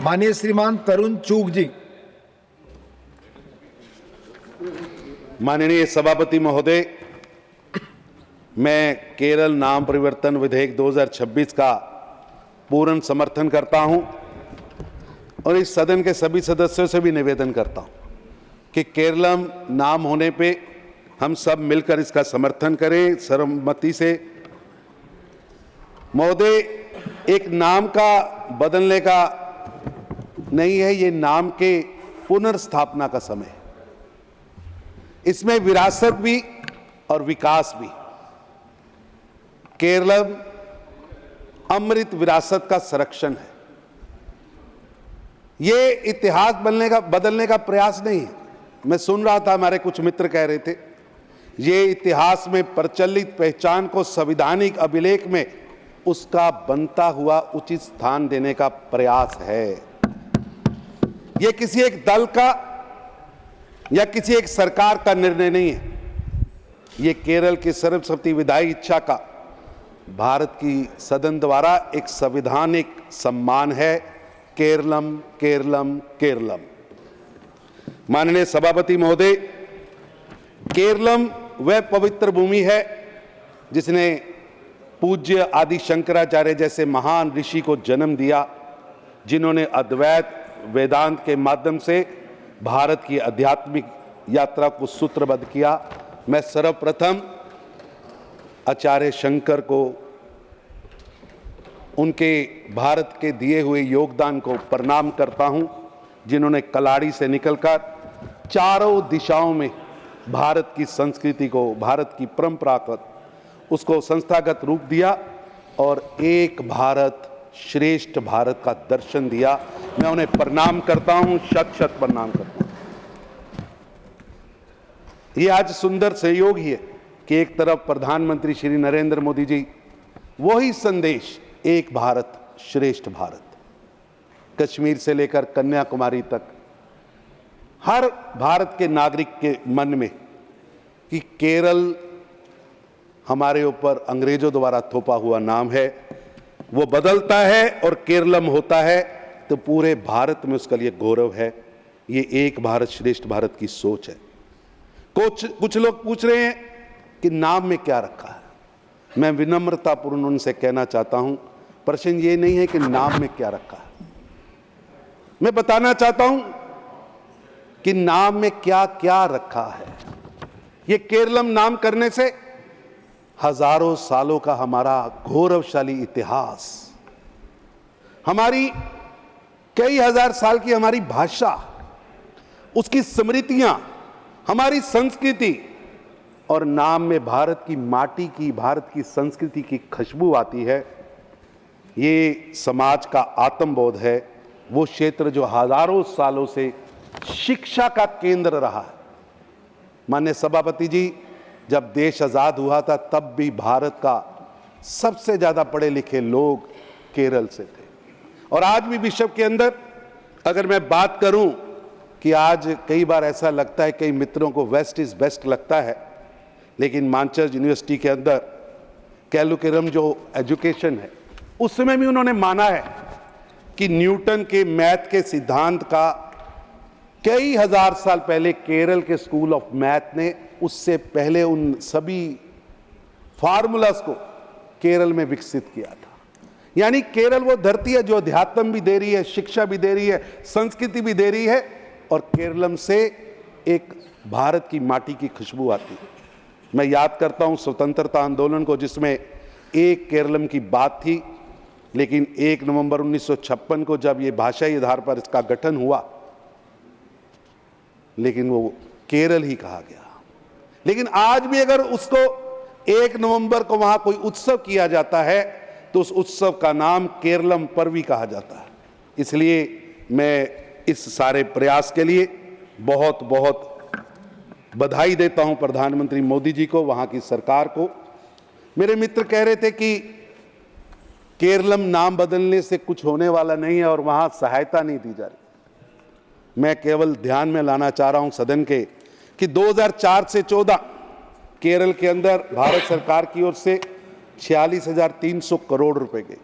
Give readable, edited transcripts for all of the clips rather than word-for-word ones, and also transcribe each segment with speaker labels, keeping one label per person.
Speaker 1: माननीय श्रीमान तरुण चूग जी।
Speaker 2: माननीय सभापति महोदय, मैं केरल नाम परिवर्तन विधेयक 2026 का पूर्ण समर्थन करता हूं और इस सदन के सभी सदस्यों से भी निवेदन करता हूं कि केरलम नाम होने पे हम सब मिलकर इसका समर्थन करें सर्वसम्मति से। महोदय, एक नाम का बदलने का नहीं है, ये नाम के पुनर्स्थापना का समय है। इसमें विरासत भी और विकास भी। केरलम अमृत विरासत का संरक्षण है। ये इतिहास बदलने का प्रयास नहीं है। मैं सुन रहा था, हमारे कुछ मित्र कह रहे थे, ये इतिहास में प्रचलित पहचान को संवैधानिक अभिलेख में उसका बनता हुआ उचित स्थान देने का प्रयास है। ये किसी एक दल का या किसी एक सरकार का निर्णय नहीं है। ये केरल की सर्वसम्मति विधायी इच्छा का भारत की सदन द्वारा एक संवैधानिक सम्मान है। केरलम केरलम केरलम। माननीय सभापति महोदय, केरलम वह पवित्र भूमि है जिसने पूज्य आदि शंकराचार्य जैसे महान ऋषि को जन्म दिया, जिन्होंने अद्वैत वेदांत के माध्यम से भारत की आध्यात्मिक यात्रा को सूत्रबद्ध किया। मैं सर्वप्रथम आचार्य शंकर को उनके भारत के दिए हुए योगदान को प्रणाम करता हूं, जिन्होंने कलाड़ी से निकलकर चारों दिशाओं में भारत की संस्कृति को, भारत की परंपरा को, उसको संस्थागत रूप दिया और एक भारत श्रेष्ठ भारत का दर्शन दिया। मैं उन्हें प्रणाम करता हूं, शत शत प्रणाम करता हूं। ये आज सुंदर सहयोग ही है कि एक तरफ प्रधानमंत्री श्री नरेंद्र मोदी जी वही संदेश, एक भारत श्रेष्ठ भारत, कश्मीर से लेकर कन्याकुमारी तक हर भारत के नागरिक के मन में कि केरल हमारे ऊपर अंग्रेजों द्वारा थोपा हुआ नाम है, वो बदलता है और केरलम होता है तो पूरे भारत में उसका लिए गौरव है। ये एक भारत श्रेष्ठ भारत की सोच है। कुछ लोग पूछ रहे हैं कि नाम में क्या रखा है। मैं विनम्रतापूर्ण उनसे कहना चाहता हूं, प्रश्न ये नहीं है कि नाम में क्या रखा है। मैं बताना चाहता हूं कि नाम में क्या क्या रखा है। ये केरलम नाम करने से हजारों सालों का हमारा गौरवशाली इतिहास, हमारी कई हजार साल की हमारी भाषा, उसकी स्मृतियां, हमारी संस्कृति और नाम में भारत की माटी की, भारत की संस्कृति की खुशबू आती है। ये समाज का आत्मबोध है, वो क्षेत्र जो हजारों सालों से शिक्षा का केंद्र रहा है। माननीय सभापति जी, जब देश आजाद हुआ था तब भी भारत का सबसे ज्यादा पढ़े लिखे लोग केरल से थे। और आज भी विश्व के अंदर अगर मैं बात करूं कि आज कई बार ऐसा लगता है, कई मित्रों को वेस्ट इज बेस्ट लगता है, लेकिन मानचेस्टर यूनिवर्सिटी के अंदर कैलकुलम जो एजुकेशन है, उसमें भी उन्होंने माना है कि न्यूटन के मैथ के सिद्धांत का कई हजार साल पहले केरल के स्कूल ऑफ मैथ ने उससे पहले उन सभी फार्मूलास को केरल में विकसित किया था। यानी केरल वो धरती है जो अध्यात्म भी दे रही है, शिक्षा भी दे रही है, संस्कृति भी दे रही है, और केरलम से एक भारत की माटी की खुशबू आती है। मैं याद करता हूं स्वतंत्रता आंदोलन को, जिसमें एक केरलम की बात थी, लेकिन 1 नवंबर 1956 को जब ये भाषाई आधार पर इसका गठन हुआ, लेकिन वो केरल ही कहा गया। लेकिन आज भी अगर उसको 1 नवंबर को वहां कोई उत्सव किया जाता है तो उस उत्सव का नाम केरलम पर्वी कहा जाता है। इसलिए मैं इस सारे प्रयास के लिए बहुत बहुत बधाई देता हूं प्रधानमंत्री मोदी जी को, वहां की सरकार को। मेरे मित्र कह रहे थे कि केरलम नाम बदलने से कुछ होने वाला नहीं है और वहां सहायता नहीं दी जा रही। मैं केवल ध्यान में लाना चाह रहा हूं सदन के कि 2004 से 14 केरल के अंदर भारत सरकार की ओर से 46,300 करोड़ रुपए गए।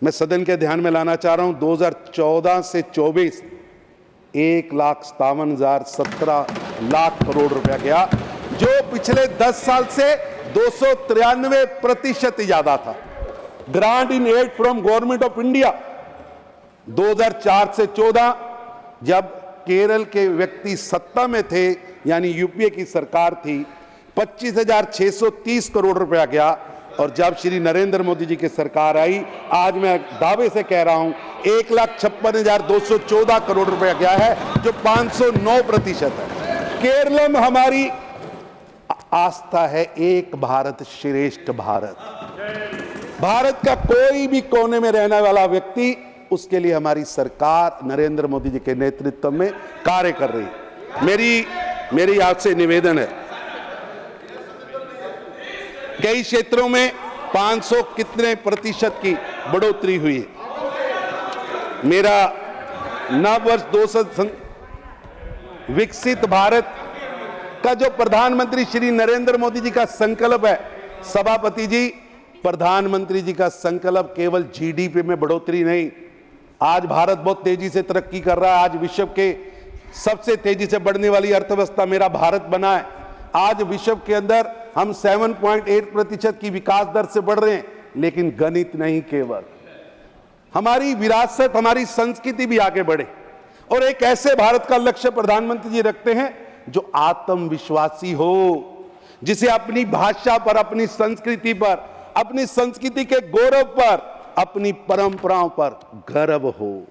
Speaker 2: मैं सदन के ध्यान में लाना चाह रहा हूं 2014 से 24 1,57,017 करोड़ रुपया गया, जो पिछले 10 साल से 293% ज्यादा था। Grant in aid from government of India 2004 से 14 जब केरल के व्यक्ति सत्ता में थे, यानी यूपीए की सरकार थी, 25,630 करोड़ रुपया गया। और जब श्री नरेंद्र मोदी जी की सरकार आई, आज मैं दावे से कह रहा हूं 1,56,214 करोड़ रुपया गया है, जो 509% है। केरल में हमारी आस्था है एक भारत श्रेष्ठ भारत। भारत का कोई भी कोने में रहने वाला व्यक्ति, उसके लिए हमारी सरकार नरेंद्र मोदी जी के नेतृत्व में कार्य कर रही है। मेरी आपसे निवेदन है, कई क्षेत्रों में 500 कितने प्रतिशत की बढ़ोतरी हुई है। मेरा नववर्ष 200 विकसित भारत का जो प्रधानमंत्री श्री नरेंद्र मोदी जी का संकल्प है, सभापति जी, प्रधानमंत्री जी का संकल्प केवल जीडीपी में बढ़ोतरी नहीं। आज भारत बहुत तेजी से तरक्की कर रहा है। आज विश्व के सबसे तेजी से बढ़ने वाली अर्थव्यवस्था मेरा भारत बना है। आज विश्व के अंदर हम 7.8% की विकास दर से बढ़ रहे हैं। लेकिन गणित नहीं, केवल हमारी विरासत, हमारी संस्कृति भी आगे बढ़े। और एक ऐसे भारत का लक्ष्य प्रधानमंत्री जी रखते हैं जो आत्मविश्वासी हो, जिसे अपनी भाषा पर, अपनी संस्कृति पर, अपनी संस्कृति के गौरव पर, अपनी परंपराओं पर गर्व हो।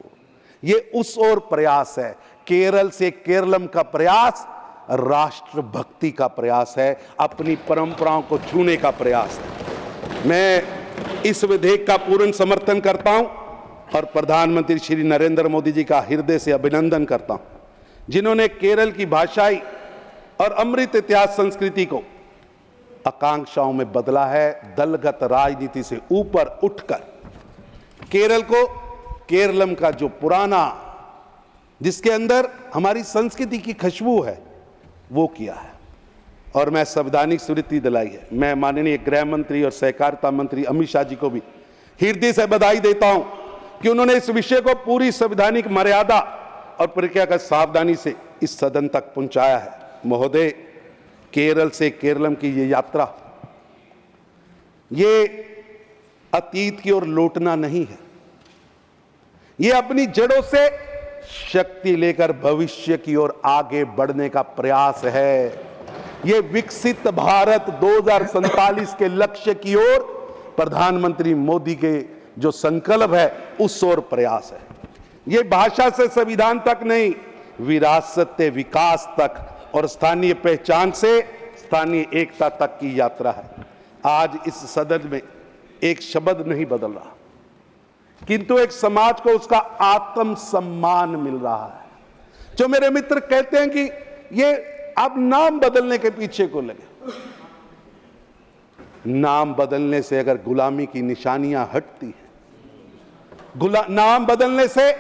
Speaker 2: ये उस ओर प्रयास है। केरल से केरलम का प्रयास राष्ट्रभक्ति का प्रयास है, अपनी परंपराओं को छूने का प्रयास है। मैं इस विधेयक का पूर्ण समर्थन करता हूं और प्रधानमंत्री श्री नरेंद्र मोदी जी का हृदय से अभिनंदन करता हूं, जिन्होंने केरल की भाषाई और अमृत इतिहास संस्कृति को आकांक्षाओं में बदला है। दलगत राजनीति से ऊपर उठकर केरल को, केरलम का जो पुराना, जिसके अंदर हमारी संस्कृति की खुशबू है, वो किया है। और मैं संवैधानिक स्वीकृति दिलाई है। मैं माननीय गृह मंत्री और सहकारिता मंत्री अमित शाह जी को भी हृदय से बधाई देता हूं कि उन्होंने इस विषय को पूरी संवैधानिक मर्यादा और प्रक्रिया का सावधानी से इस सदन तक पहुंचाया है। महोदय, केरल से केरलम की ये यात्रा, ये अतीत की ओर लौटना नहीं है। ये अपनी जड़ों से शक्ति लेकर भविष्य की ओर आगे बढ़ने का प्रयास है। ये विकसित भारत 2047 के लक्ष्य की ओर प्रधानमंत्री मोदी के जो संकल्प है, उस ओर प्रयास है। ये भाषा से संविधान तक नहीं, विरासत से विकास तक और स्थानीय पहचान से स्थानीय एकता तक की यात्रा है। आज इस सदन में एक शब्द नहीं बदल रहा, किंतु एक समाज को उसका आत्मसम्मान मिल रहा है। जो मेरे मित्र कहते हैं कि ये आप नाम बदलने के पीछे को लगे, नाम बदलने से अगर गुलामी की निशानियां हटती हैं, नाम बदलने से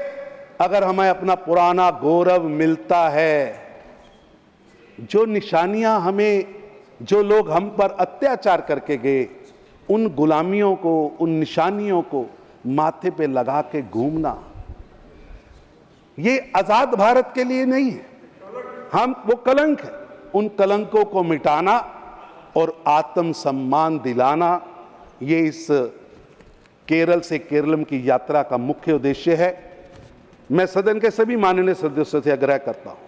Speaker 2: अगर हमें अपना पुराना गौरव मिलता है, जो निशानियां हमें, जो लोग हम पर अत्याचार करके गए, उन गुलामियों को, उन निशानियों को माथे पे लगा के घूमना, ये आजाद भारत के लिए नहीं है। हम वो कलंक है, उन कलंकों को मिटाना और आत्मसम्मान दिलाना, ये इस केरल से केरलम की यात्रा का मुख्य उद्देश्य है। मैं सदन के सभी माननीय सदस्यों से आग्रह करता हूं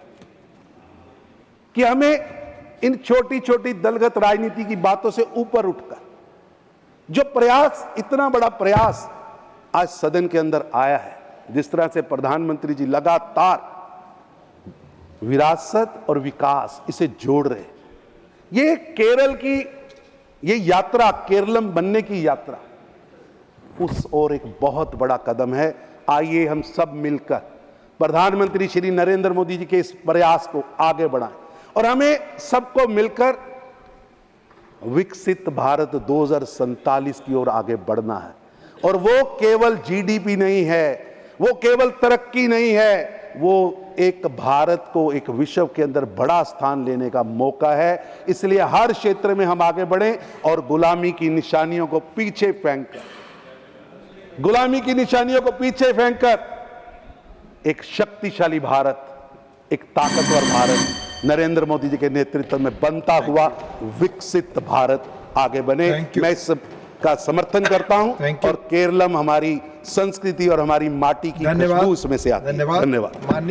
Speaker 2: कि हमें इन छोटी छोटी दलगत राजनीति की बातों से ऊपर उठकर जो प्रयास, इतना बड़ा प्रयास आज सदन के अंदर आया है, जिस तरह से प्रधानमंत्री जी लगातार विरासत और विकास इसे जोड़ रहे, ये केरल की ये यात्रा, केरलम बनने की यात्रा, उस ओर एक बहुत बड़ा कदम है। आइए हम सब मिलकर प्रधानमंत्री श्री नरेंद्र मोदी जी के इस प्रयास को आगे बढ़ाएं और हमें सबको मिलकर विकसित भारत 2047 की ओर आगे बढ़ना है। और वो केवल जीडीपी नहीं है, वो केवल तरक्की नहीं है, वो एक भारत को एक विश्व के अंदर बड़ा स्थान लेने का मौका है। इसलिए हर क्षेत्र में हम आगे बढ़ें और गुलामी की निशानियों को पीछे फेंक कर गुलामी की निशानियों को पीछे फेंककर एक शक्तिशाली भारत, एक ताकतवर भारत नरेंद्र मोदी जी के नेतृत्व में बनता हुआ विकसित भारत आगे बने।
Speaker 1: Thank you.
Speaker 2: मैं इस का समर्थन करता हूं
Speaker 1: Thank you.
Speaker 2: और केरलम हमारी संस्कृति और हमारी माटी की
Speaker 1: धन्यवाद।
Speaker 2: खुशबू उसमें से आती है। धन्यवाद।
Speaker 1: माननीय